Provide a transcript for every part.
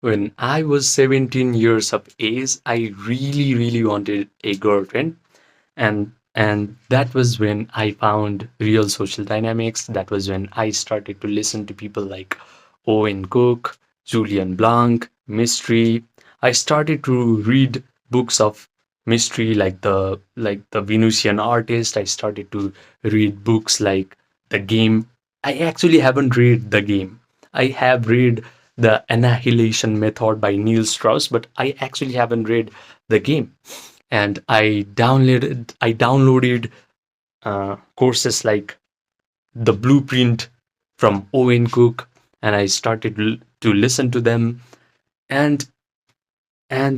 When I was 17 years of age, I really, really wanted a girlfriend. And that was when I found real social dynamics. That was when I started to listen to people like Owen Cook, Julian Blanc, Mystery. I started to read books of mystery like the Venusian Artist. I started to read books like The Game. I actually haven't read The Game. I have read The Annihilation Method by Neil Strauss, but I actually haven't read The Game. And I downloaded courses like The Blueprint from Owen Cook, and I started to listen to them. And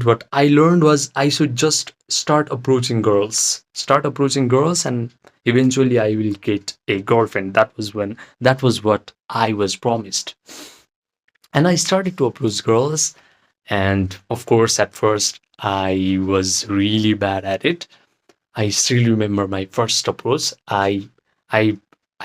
what I learned was I should just start approaching girls, and eventually I will get a girlfriend. That was what I was promised. And I started to approach girls, and of course, at first I was really bad at it. I still remember my first approach. I I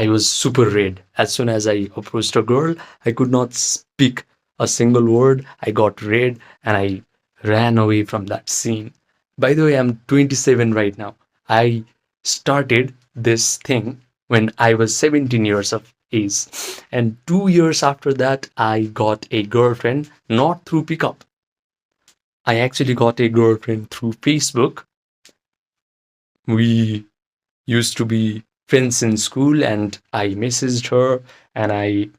was super red. As soon as I approached a girl, I could not speak a single word. I got red and I ran away from that scene. By the way, I'm 27 right now. I started this thing when I was 17 years of age. And 2 years after that, I got a girlfriend, not through pickup. I actually got a girlfriend through Facebook. We used to be friends in school, and I messaged her and I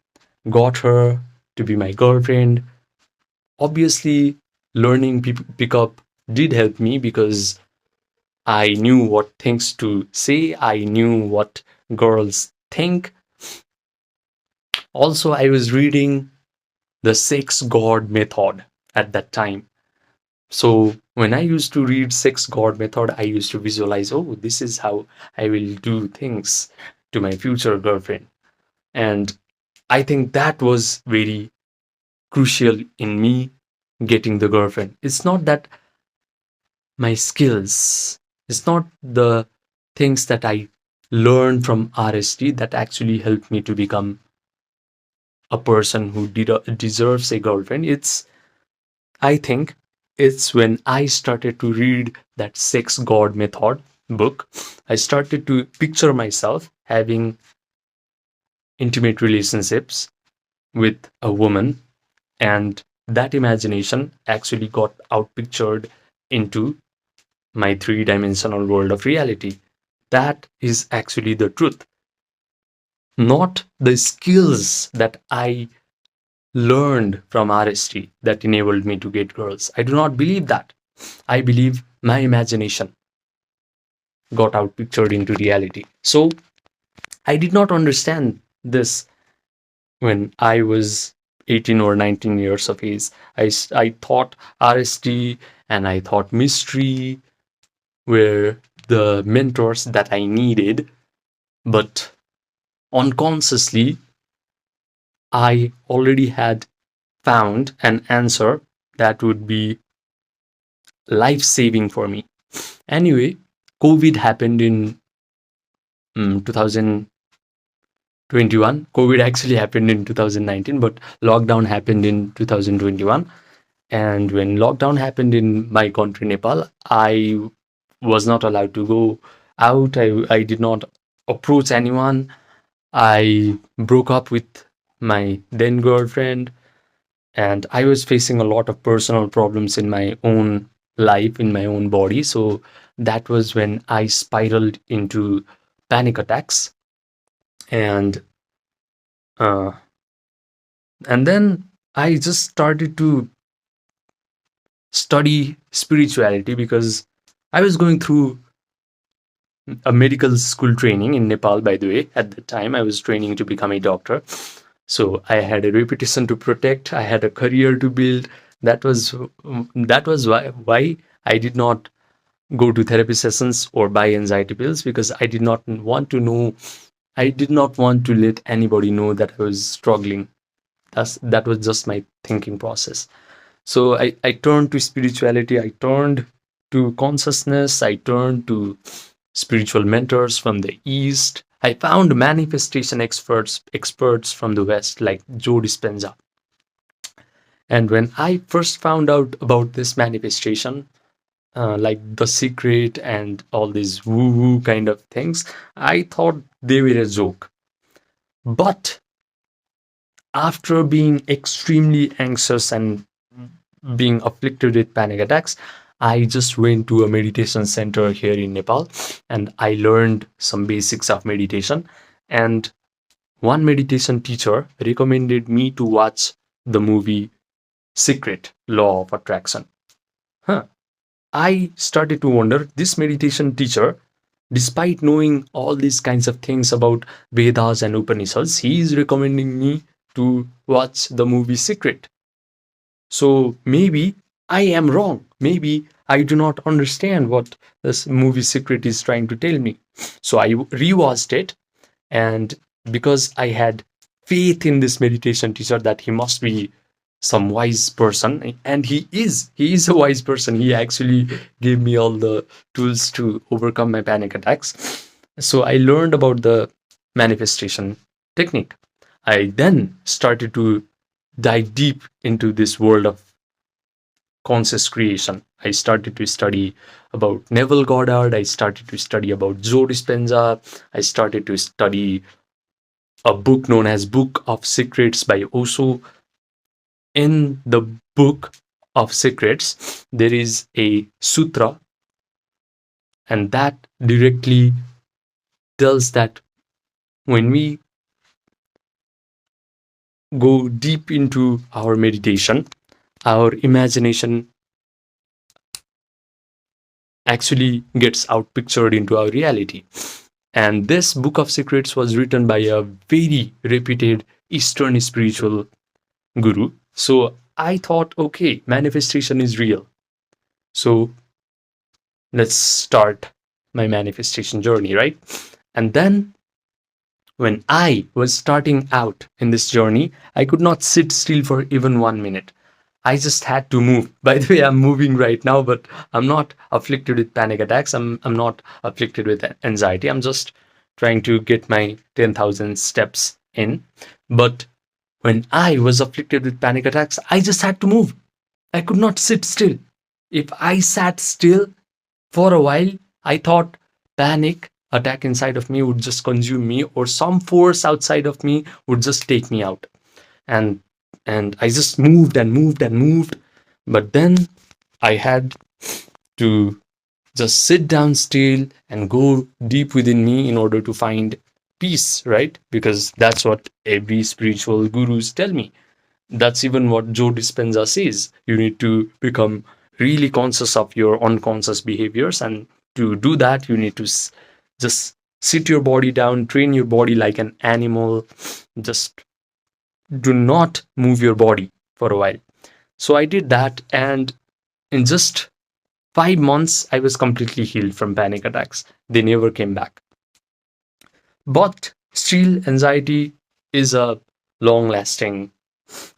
got her to be my girlfriend. Obviously, learning pickup did help me because I knew what things to say, I knew what girls think. Also, I was reading The Sex God Method at that time. So when I used to read Sex God Method, I used to visualize, oh, this is how I will do things to my future girlfriend. And I think that was very crucial in me getting the girlfriend. It's not that my skills, it's not the things that I learned from RST that actually helped me to become a person who deserves a girlfriend. I think it's when I started to read that Sex God Method book, I started to picture myself having intimate relationships with a woman, and that imagination actually got outpictured into my three-dimensional world of reality. That is actually the truth, not the skills that I learned from RST that enabled me to get girls. I do not believe that. I believe my imagination got outpictured into reality. So I did not understand this when I was 18 or 19 years of age. I thought RST and I thought mystery were the mentors that I needed, but unconsciously, I already had found an answer that would be life saving for me. Anyway, COVID happened in 2021. COVID actually happened in 2019, but lockdown happened in 2021. And when lockdown happened in my country, Nepal, I was not allowed to go out. I did not approach anyone. I broke up with my then girlfriend, and I was facing a lot of personal problems in my own life, in my own body. So that was when I spiraled into panic attacks. And uh, then I just started to study spirituality because I was going through a medical school training in Nepal, by the way. At the time, I was training to become a doctor. So I had a reputation to protect. I had a career to build. That was why I did not go to therapy sessions or buy anxiety pills, because I did not want to know. I did not want to let anybody know that I was struggling. That was just my thinking process. So I turned to spirituality. I turned to consciousness. I turned to spiritual mentors from the East. I found manifestation experts from the West, like Joe Dispenza. And when I first found out about this manifestation, like The Secret and all these woo woo kind of things, I thought they were a joke. But after being extremely anxious and being afflicted with panic attacks, I just went to a meditation center here in Nepal and I learned some basics of meditation. And one meditation teacher recommended me to watch the movie Secret Law of Attraction. Huh. I started to wonder, this meditation teacher, despite knowing all these kinds of things about Vedas and Upanishads, he is recommending me to watch the movie Secret. So maybe I am wrong. Maybe I do not understand what this movie Secret is trying to tell me. So I rewatched it, and because I had faith in this meditation teacher that he must be some wise person, and he is a wise person. He actually gave me all the tools to overcome my panic attacks. So I learned about the manifestation technique. I then started to dive deep into this world of conscious creation. I started to study about Neville Goddard. I started to study about Joe Dispenza. I started to study a book known as Book of Secrets by Osho. In the Book of Secrets, there is a sutra, and that directly tells that when we go deep into our meditation, our imagination actually gets outpictured into our reality. And this Book of Secrets was written by a very reputed Eastern spiritual guru. So I thought, okay, manifestation is real. So let's start my manifestation journey, right? And then when I was starting out in this journey, I could not sit still for even 1 minute. I just had to move. By the way, I'm moving right now, but I'm not afflicted with panic attacks. I'm not afflicted with anxiety. I'm just trying to get my 10,000 steps in. But when I was afflicted with panic attacks, I just had to move. I could not sit still. If I sat still for a while, I thought panic attack inside of me would just consume me, or some force outside of me would just take me out. And I just moved and moved and moved. But then I had to just sit down still and go deep within me in order to find peace, right? Because that's what every spiritual gurus tell me. That's even what Joe Dispenza says. You need to become really conscious of your unconscious behaviors, and to do that, you need to just sit your body down, train your body like an animal. Just do not move your body for a while. So I did that, and in just 5 months, I was completely healed from panic attacks. They never came back. But still, anxiety is a long lasting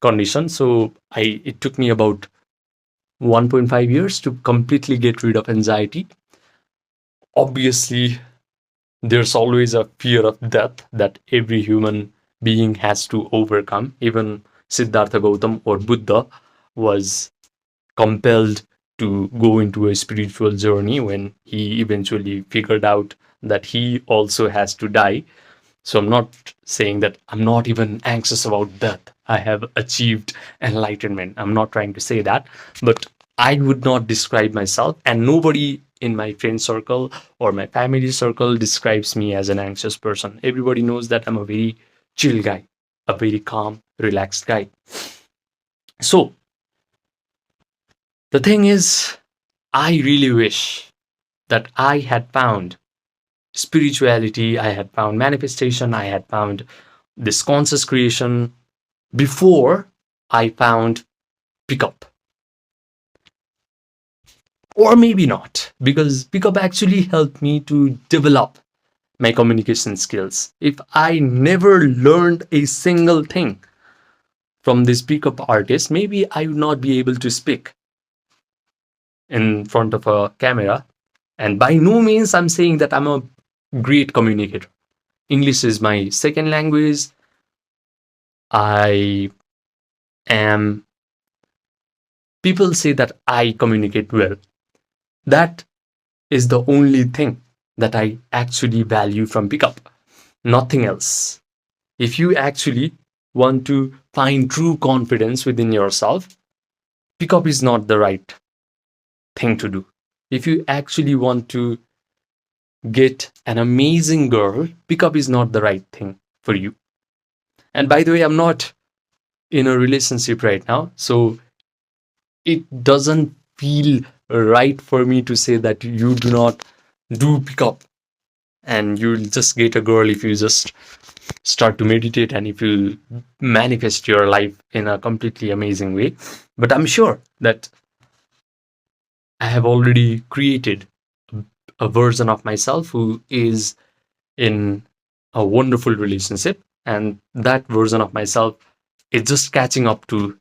condition. So it took me about 1.5 years to completely get rid of anxiety. Obviously, there's always a fear of death that every human being has to overcome. Even Siddhartha Gautam or Buddha was compelled to go into a spiritual journey when he eventually figured out that he also has to die. So I'm not saying that I'm not even anxious about death. I have achieved enlightenment. I'm not trying to say that, but I would not describe myself, and nobody in my friend circle or my family circle describes me as an anxious person. Everybody knows that I'm a very chill guy, a very calm, relaxed guy. So the thing is, I really wish that I had found spirituality, I had found manifestation, I had found this conscious creation before I found pickup. Or maybe not, because pickup actually helped me to develop my communication skills. If I never learned a single thing from this pickup artist, maybe I would not be able to speak in front of a camera. And by no means I'm saying that I'm a great communicator. English is my second language. I am People say that I communicate well. That is the only thing that I actually value from pickup, nothing else. If you actually want to find true confidence within yourself, pickup is not the right thing to do. If you actually want to get an amazing girl, pickup is not the right thing for you. And by the way, I'm not in a relationship right now, so it doesn't feel right for me to say that you do not do pickup and you'll just get a girl if you just start to meditate and if you manifest your life in a completely amazing way. But I'm sure that I have already created a version of myself who is in a wonderful relationship, and that version of myself is just catching up to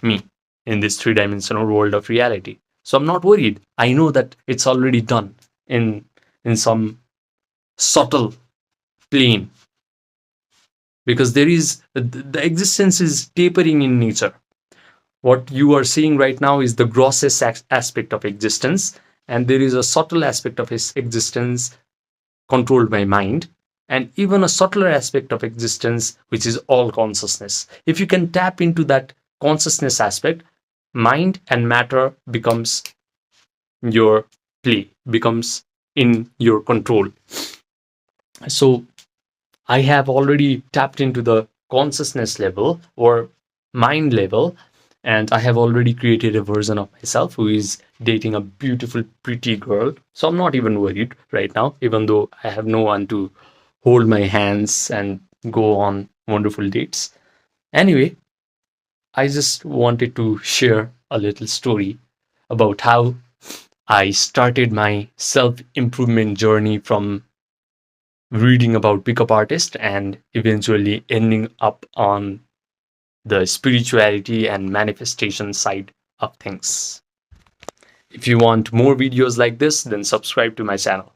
me in this three-dimensional world of reality. So I'm not worried. I know that it's already done in some subtle plane, because there is the existence is tapering in nature. What you are seeing right now is the grossest aspect of existence, and there is a subtle aspect of his existence controlled by mind, and even a subtler aspect of existence which is all consciousness. If you can tap into that consciousness aspect, mind and matter becomes your play, becomes in your control. So I have already tapped into the consciousness level or mind level, and I have already created a version of myself who is dating a beautiful, pretty girl. So I'm not even worried right now, even though I have no one to hold my hands and go on wonderful dates. Anyway, I just wanted to share a little story about how I started my self improvement journey from reading about pickup artists and eventually ending up on the spirituality and manifestation side of things. If you want more videos like this, then subscribe to my channel.